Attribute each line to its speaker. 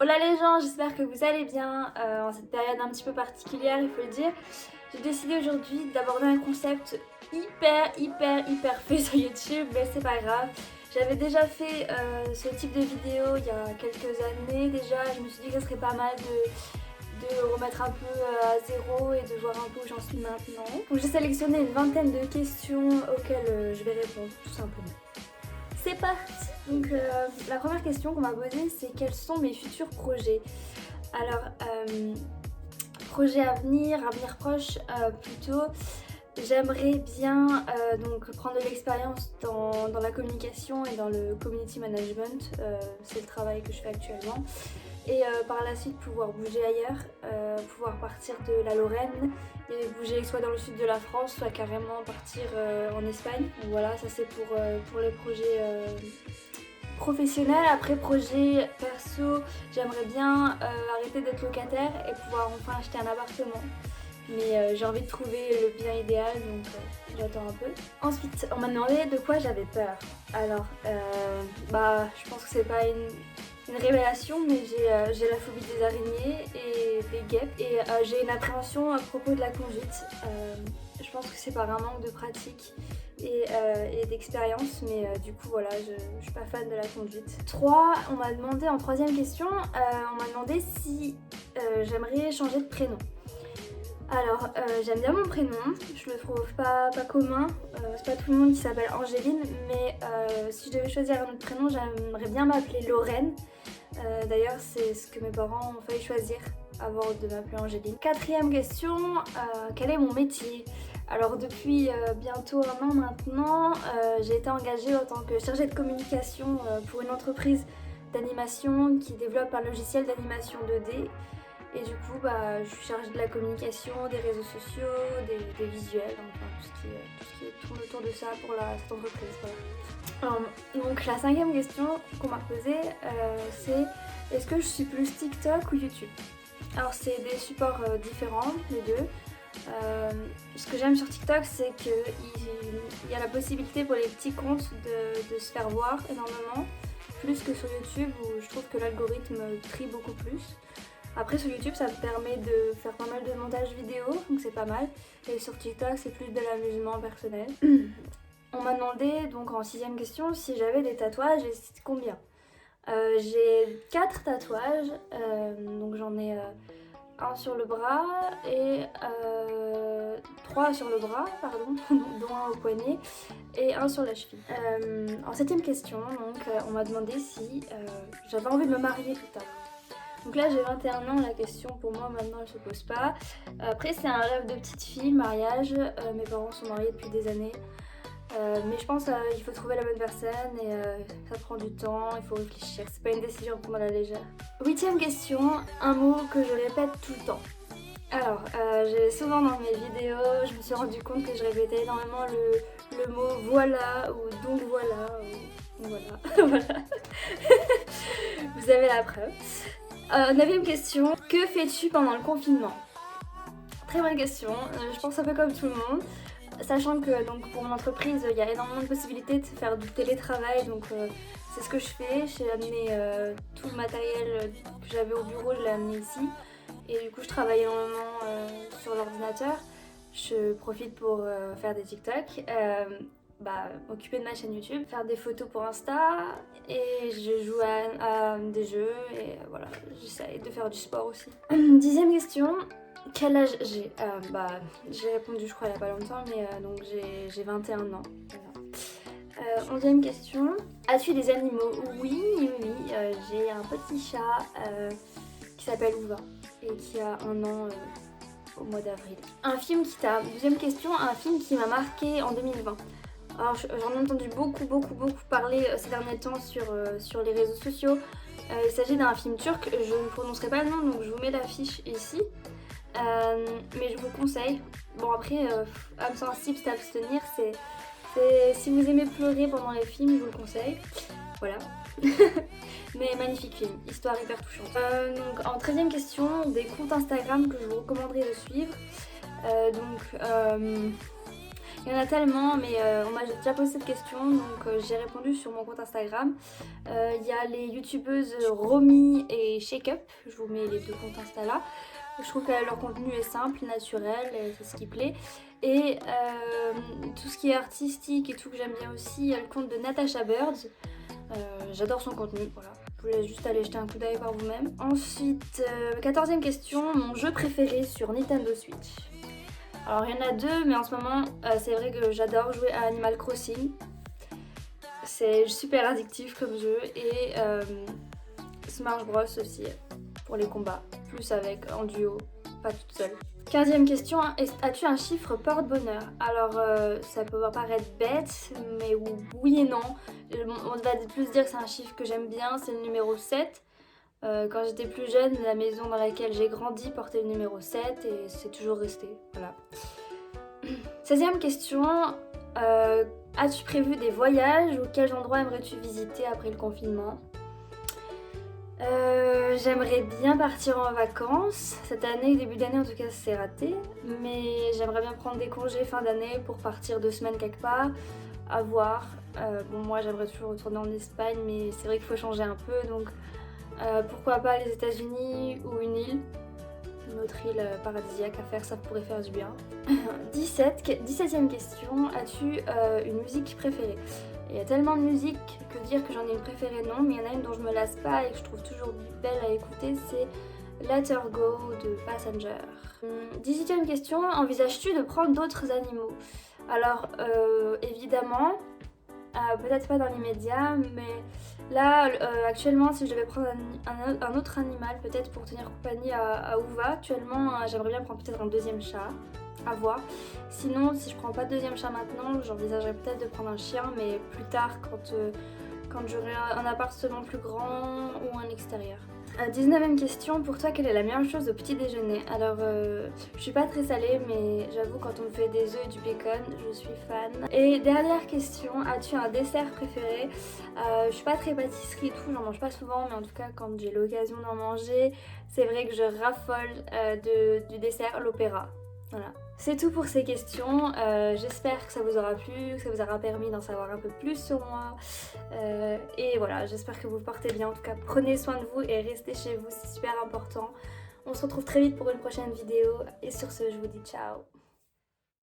Speaker 1: Hola les gens, j'espère que vous allez bien en cette période un petit peu particulière, il faut le dire. J'ai décidé aujourd'hui d'aborder un concept hyper fait sur YouTube, mais c'est pas grave. J'avais déjà fait ce type de vidéo il y a quelques années déjà, je me suis dit que ce serait pas mal de remettre un peu à zéro et de voir un peu où j'en suis maintenant. Donc j'ai sélectionné une vingtaine de questions auxquelles je vais répondre tout simplement. C'est parti! Donc la première question qu'on m'a posée, c'est quels sont mes futurs projets. Alors, projet à venir proche plutôt, j'aimerais bien donc prendre de l'expérience dans la communication et dans le community management, c'est le travail que je fais actuellement. Et par la suite pouvoir bouger ailleurs, pouvoir partir de la Lorraine et bouger soit dans le sud de la France, soit carrément partir en Espagne. Donc voilà, ça c'est pour les projets professionnels. Après projet perso, j'aimerais bien arrêter d'être locataire et pouvoir enfin acheter un appartement. Mais j'ai envie de trouver le bien idéal, donc j'attends un peu. Ensuite, on m'a demandé de quoi j'avais peur. Alors, je pense que c'est pas une révélation, mais j'ai la phobie des araignées et des guêpes. Et j'ai une appréhension à propos de la conduite. Je pense que c'est par un manque de pratique et d'expérience, mais du coup voilà, je suis pas fan de la conduite. 3, on m'a demandé en troisième question, on m'a demandé si j'aimerais changer de prénom. Alors, j'aime bien mon prénom, je le trouve pas commun, c'est pas tout le monde qui s'appelle Angéline, mais si je devais choisir un autre prénom, j'aimerais bien m'appeler Lorraine. D'ailleurs, c'est ce que mes parents ont failli choisir avant de m'appeler Angéline. Quatrième question, quel est mon métier? Alors depuis bientôt un an maintenant, j'ai été engagée en tant que chargée de communication pour une entreprise d'animation qui développe un logiciel d'animation 2D. Et du coup, je suis chargée de la communication, des réseaux sociaux, des visuels, enfin tout ce qui tourne autour de ça pour cette entreprise. Voilà. Donc la cinquième question qu'on m'a posée, c'est est-ce que je suis plus TikTok ou YouTube? Alors c'est des supports différents, les deux. Ce que j'aime sur TikTok, c'est qu'il y a la possibilité pour les petits comptes de se faire voir énormément, plus que sur YouTube où je trouve que l'algorithme trie beaucoup plus. Après sur YouTube ça me permet de faire pas mal de montage vidéo, donc c'est pas mal. Et sur TikTok c'est plus de l'amusement personnel. On m'a demandé donc en sixième question si j'avais des tatouages et combien. J'ai 4 tatouages, donc j'en ai un sur le bras et 3 sur le bras, pardon, dont un au poignet et un sur la cheville. En septième question, donc, on m'a demandé si j'avais envie de me marier plus tard. Donc là j'ai 21 ans, la question pour moi maintenant elle se pose pas. Après c'est un rêve de petite fille, le mariage, mes parents sont mariés depuis des années. Mais je pense qu'il faut trouver la bonne personne et ça prend du temps, il faut réfléchir, c'est pas une décision à prendre à la légère. Huitième question, un mot que je répète tout le temps. Alors, souvent dans mes vidéos, je me suis rendu compte que je répétais énormément le mot voilà ou donc voilà ou voilà. Voilà. Vous avez la preuve. Neuvième question, que fais-tu pendant le confinement? Très bonne question, je pense un peu comme tout le monde. Sachant que donc, pour mon entreprise, il y a énormément de possibilités de faire du télétravail, donc c'est ce que je fais. J'ai amené tout le matériel que j'avais au bureau, je l'ai amené ici. Et du coup, je travaille énormément sur l'ordinateur. Je profite pour faire des TikTok, m'occuper de ma chaîne YouTube, faire des photos pour Insta et je joue à des jeux et voilà, j'essaie de faire du sport aussi. Dixième question. Quel âge j'ai? J'ai répondu je crois il n'y a pas longtemps, mais donc j'ai 21 ans. Voilà. 11e question. As-tu des animaux? Oui, j'ai un petit chat qui s'appelle Louva et qui a 1 an au mois d'avril. Un film qui t'a... 12e question, un film qui m'a marqué en 2020. Alors j'en ai entendu beaucoup parler ces derniers temps sur les réseaux sociaux. Il s'agit d'un film turc, je ne prononcerai pas le nom donc je vous mets l'affiche ici. Mais je vous le conseille. Bon après, âme sensible, c'est abstenir. Si vous aimez pleurer pendant les films, je vous le conseille. Voilà. Mais magnifique film, histoire hyper touchante. Donc en 13e question, des comptes Instagram que je vous recommanderais de suivre. Il y en a tellement, mais on m'a déjà posé cette question, donc j'ai répondu sur mon compte Instagram. Il y a les youtubeuses Romy et Shake Up, je vous mets les deux comptes Insta là. Je trouve que leur contenu est simple, naturel, c'est ce qui plaît. Et tout ce qui est artistique et tout que j'aime bien aussi, il y a le compte de Natasha Birds. J'adore son contenu, voilà. Je vous laisse juste aller jeter un coup d'œil par vous-même. Ensuite, 14e question, mon jeu préféré sur Nintendo Switch. Alors il y en a deux, mais en ce moment, c'est vrai que j'adore jouer à Animal Crossing. C'est super addictif comme jeu. Et Smash Bros aussi, pour les combats. Plus avec, en duo, pas toute seule. 15e question, as-tu un chiffre porte-bonheur? Alors ça peut paraître bête, mais oui et non. On va plus dire que c'est un chiffre que j'aime bien, c'est le numéro 7. Quand j'étais plus jeune, la maison dans laquelle j'ai grandi portait le numéro 7 et c'est toujours resté. Voilà. 16e question, as-tu prévu des voyages ou quels endroits aimerais-tu visiter après le confinement? J'aimerais bien partir en vacances. Cette année, début d'année en tout cas, c'est raté. Mais j'aimerais bien prendre des congés fin d'année pour partir 2 semaines quelque part. À voir. Bon, moi j'aimerais toujours retourner en Espagne, mais c'est vrai qu'il faut changer un peu. Donc pourquoi pas les États-Unis ou une île. Une autre île paradisiaque à faire, ça pourrait faire du bien. 17e question, as-tu une musique préférée? Il y a tellement de musique que dire que j'en ai une préférée, non, mais il y en a une dont je me lasse pas et que je trouve toujours belle à écouter, c'est Let Her Go de Passenger. 18e question, envisages-tu de prendre d'autres animaux? Alors évidemment, peut-être pas dans l'immédiat, mais là actuellement si je devais prendre un autre animal, peut-être pour tenir compagnie à Ouva, actuellement j'aimerais bien prendre peut-être un deuxième chat. À voir. Sinon, si je prends pas de deuxième chat maintenant, j'envisagerais peut-être de prendre un chien, mais plus tard quand j'aurai un appartement plus grand ou un extérieur. 19e question, pour toi quelle est la meilleure chose au petit déjeuner? Alors je suis pas très salée, mais j'avoue quand on me fait des œufs et du bacon, je suis fan. Et dernière question, as-tu un dessert préféré? Je suis pas très pâtisserie et tout, j'en mange pas souvent, mais en tout cas quand j'ai l'occasion d'en manger, c'est vrai que je raffole du dessert, l'opéra. Voilà. C'est tout pour ces questions, j'espère que ça vous aura plu, que ça vous aura permis d'en savoir un peu plus sur moi. Et voilà, j'espère que vous vous portez bien. En tout cas, prenez soin de vous et restez chez vous, c'est super important. On se retrouve très vite pour une prochaine vidéo. Et sur ce, je vous dis ciao.